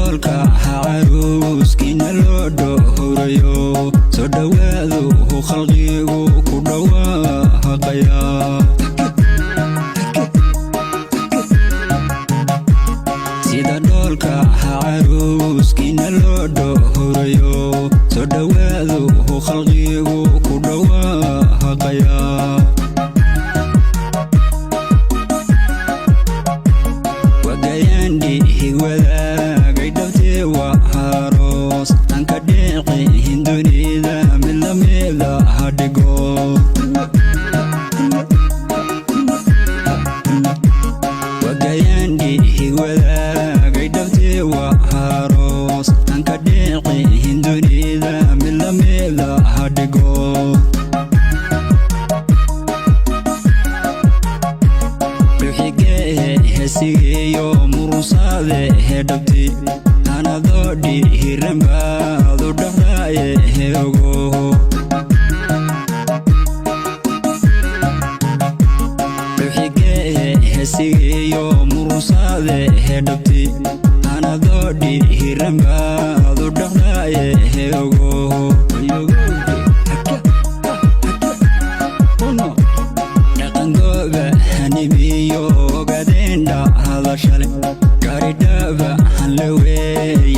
dholka caruuskiina loo dhowrayo soo dhawaado khalqigu ku dhawaaqaya sida dholka caruuskiina loo dhowrayo soo dhawaado khalqigu ku dhawaaqaya wadaagay dhabtee waa aroos anka dheecin dunida mid la mida ha dhigo wadaagay dhabtee waa aroos anka dheecin dunida mid la mida ha dhigo hesigeeyo murusaade hedhabti anadoo dhihiranbaadu dhahraaye heogo hesigeeyo murusaade hedhabti anadoo dhihiranbaadu dhahraaye heogo Gobanimiyo Ogaadeen Dhada Shaleh gaari dhaba han la weeye